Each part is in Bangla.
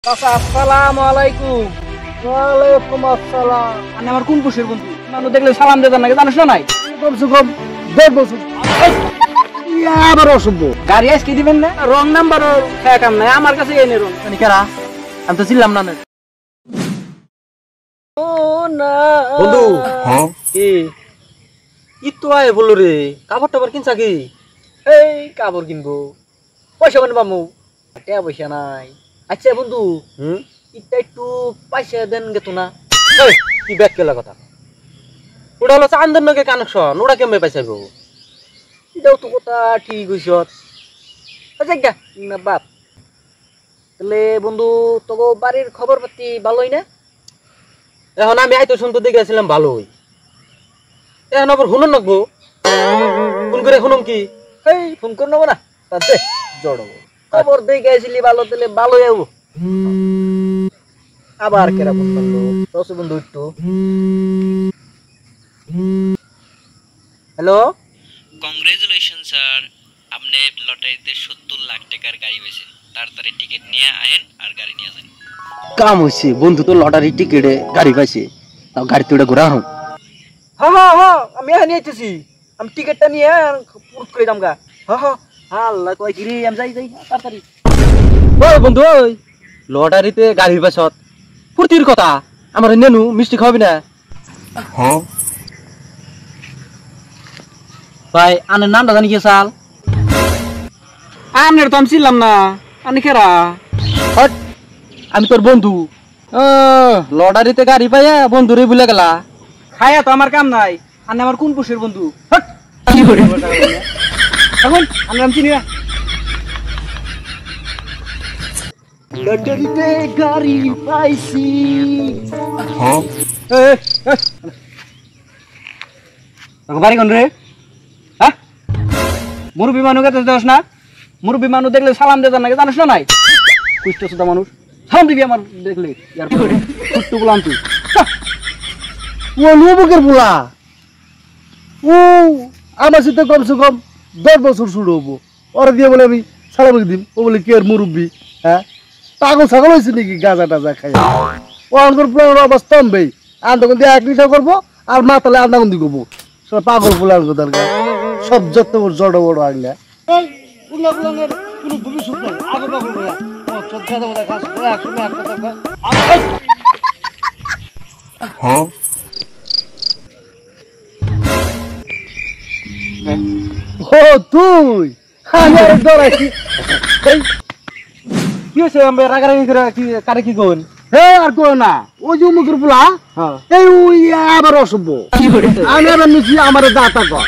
আসসালামু আলাইকুম। ওয়ালাইকুম আসসালাম। আমি আমার কোন পুষের বন্ধু মানুষ দেখলে সালাম দেবেন নাকি জানিস না নাই? কমসে কম 1.5 বছর আবার অসভ্য গাড়ি আজকে দিবেন না রং নাম্বার কাম নাই আমার কাছে এনে রং কারা আমি তো ছিলাম না ও না বন্ধু। হ্যাঁ কি তো আয় বলো রে কাপড় টাপড় কিনছা কি? এই কাপড় কিনবো পয়সা মানে পামু টাকা পয়সা নাই। আচ্ছা বন্ধু এটা একটু পয়সা দেন গেতো না কি ব্যাগ কেলা কথা ওটা হলো চান্দের নগে কানেকশন ওটা কেমন পাইছাবো এটাও তো কথা ঠিক হইছ আচ্ছা না বাপ তাহলে বন্ধু তোকে বাড়ির খবর পাতি ভালোই না? এখন আমি আইতো শুনতে দেখেছিলাম ভালোই এখন আবার শুনুন নাকবো ফোন করে শুনুম কি এই ফোন করে নেবো না তাতে জড়াবো খবর দেখে আসিলি ভালো তাহলে ভালোই আবো আবার কেরা ফোন করলো রস বন্ধু একটু হ্যালো কংগ্রেচুলেশন স্যার আপনি লটারিতে 70 লাখ টাকার গাড়ি পেয়েছেন তাড়াতাড়ি টিকিট নিয়ে আয়েন আর গাড়ি নিয়ে যান। কাম হইছে বন্ধু তো লটারি টিকেটে গাড়ি পাইছে তাও গাড়ি তো ঘোরা হোক। হ্যাঁ আমি এখানে আইতেছি আমি টিকিটটা নিয়ে পুরুত করে দাম গা। হ্যাঁ আল্লাহ কয় কি রে আমি যাই তাড়াতাড়ি। ওই বন্ধু ওই লটারিতে গাড়ি পাইছত ফুর্তির কথা আমার নেনু মিষ্টি খাওয়াবি না? হ্যাঁ ভাই আনের নামটা জানি কি সাল আনের তো আমি ছিলাম না আনি কেরা? আমি তোর বন্ধু লটারিতে গাড়ি পাইয়া বন্ধুরে ভুলে গেলা খায়া তো আমার কাম নাই আনে আমার কোন পুষের বন্ধু কি করে এখন আমি চিনি না লটারিতে গাড়ি পাইছি। বাড়ি কোন রে? হ্যাঁ মুরব্বী মানুষ যাস না মুরব্বী মানুষ দেখলে সালাম দিয়ে নাকি জানিস না নাই? কুষ্ঠ সুদা মানুষ সালাম দিবি আমার দেখলে ছোট্ট বললাম তুই ও লুবকের পোলা ও আমার সাথে কমসে কম 10 বছর শুরু হবো ওরা দিয়ে বলে আমি সালাম দিম ও বলে কি আর মুরব্বী হ্যাঁ পাগল ছাগল হয়েছে নাকি গাঁজা টাজা খাই ও আমার প্ল্যান অবস্থা ভাই আর তখন দিয়ে 1 লিটার করবো আর মাতালে আধা গন্দি করবো সব পাগল প্ল্যান দরকার সব যত জড় বড় আগলা হ্যাঁ ও তুই আমার ডরাইছি কি হয়েছে আমি রাগারাগি করে কারে কি কোন? হে আর কো না ওই যে মুখের পোলা এই ওই আবার অসভ্য আমি আবার নিছি আমার দাতা কর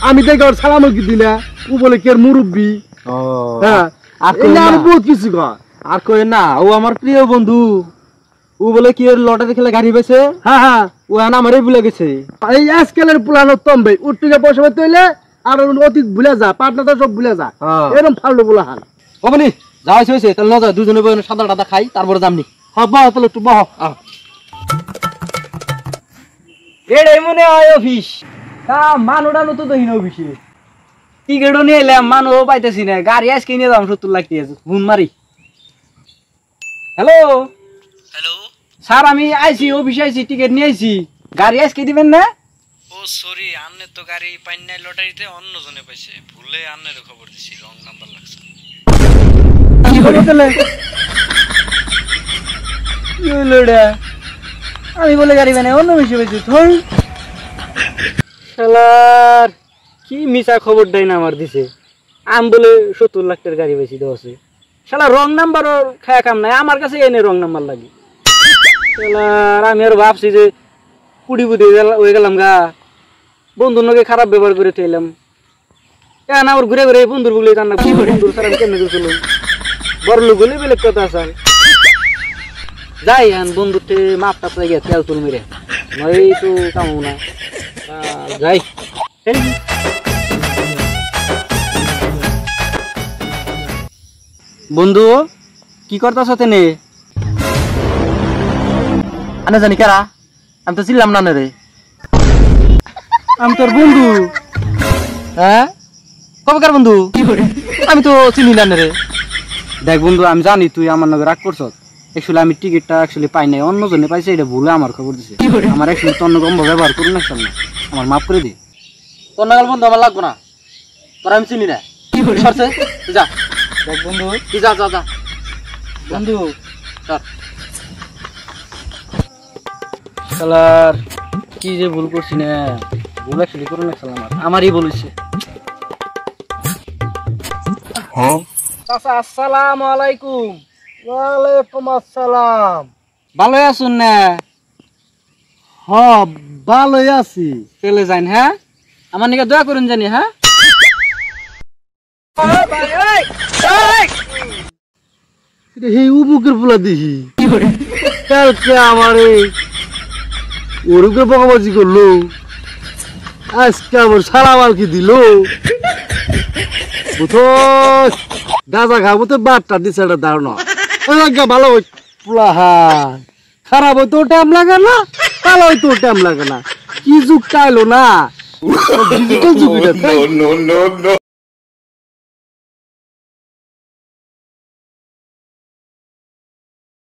আমি দেখে ওর সালাম কি দিলা ও বলে কি আর মুরব্বী হ্যাঁ আর বহুত কিছু কর আর কই না ও আমার প্রিয় বন্ধু ও বলে কি এর লটারি খেলে গাড়ি পেয়েছে। হ্যাঁ ও আমারই ভুলে গেছে এই আজকালের পুলানো তম্বে উঠতে পয়সা পাইতে হইলে আর অতীত ভুলে যা পাটনাটা সব ভুলে যা এরকম ফালতু বলা হান ওবনি যাওয়া হয়েছে তাহলে না দুজনে সাদা টাদা খাই তারপরে যামনি। হ্যাঁ বাহ তাহলে একটু বাহ এটাই মনে হয় অফিস মানুষটা তো দহিন অফিসে টিকিটও নিয়ে এলাম মানুষও পাইতেছি না গাড়ি আজকে নিয়ে যাম 70 লাখ টাকা ফোন মারি। হ্যালো হ্যালো স্যার আমি আইছি অফিসে আইছি টিকিট নিয়ে আইছি গাড়ি আজকে দিবেন না? ও সরি আন্নে তো গাড়ি পাইন নাই লটারিতে অন্য জনে পাইছে ভুলে আন্নের খবর দিছি রং নাম্বার লাগছে। কি বলে তাহলে কি হলো রে আমি বলে গাড়ি বানাই অন্য বেশি পেয়েছি থই শালার কি মিছা খবর দেয় না আমার দিছে আমি বলে 70 লাখ টাকার গাড়ি বেশি দেওয়া আছে শালা রং নাম্বারও খায়া কাম নাই আমার কাছে এনে রং নাম্বার লাগে শালার আমি আর ভাবছি যে কুড়ি বুদ্ধি হয়ে গেলাম গা বন্ধুর নগে খারাপ ব্যবহার করে থইলাম এখন আবার ঘুরে ঘুরে বন্ধুর বলে জানা বন্ধুর সারা কেমনে গেছিল বড় লোক বলে বেলেগ কথা আছে যাই এখন বন্ধুতে মাপ টাপ গিয়ে তেল তুল মেরে নয় তো কামো না যাই বন্ধু কি করতেছ তেনে? আনে জানি কারা আমি তো ছিলাম না রে আমি তোর বন্ধু। হ্যাঁ কবেকার বন্ধু? আমি তো চিনি না রে। দেখ বন্ধু আমি জানি তুই আমার নাকি রাগ করছ আসলে আমি টিকিটটা আসলে পাই নাই, অন্যজনে পাইছে, এটা ভুলে আমার খবর দিছে। আমার আসলে তো অন্য কম ব্যবহার করুন না সামনে, আমার মাফ করে দে। তোর নাগাল বন্ধু আমার লাগবো না, তোর আমি চিনি না। সরছে তুই যা বন্ধু, তুই যা যা যা বন্ধু সর। শালার কি যে ভুল করছি না, ভুল আসলে করুন না শালা, আমারই বলেছে। চাচা আসসালামু আলাইকুম। ওয়ালাইকুম আসসালাম। ভালো আছেন না? হ্যাঁ ভালোই আছি। চলে যান, হ্যাঁ আমার নিকে দোয়া করুন জানি। হ্যাঁ এই উমুকের পোলা দেখি কালকে আমার ওরুকে বকাবাজি করলো, আজকে আবার সারা মালকি দিল। গাঁজা খাবো তো বারটা দিছে একটা ধারণা। ভালো পোলা, হ্যাঁ খারাপ হয়তো টাইম লাগে না, ভালো হয়তো টাইম লাগে না। কি যুগ চাইলো না, ডিজিটাল যুগ।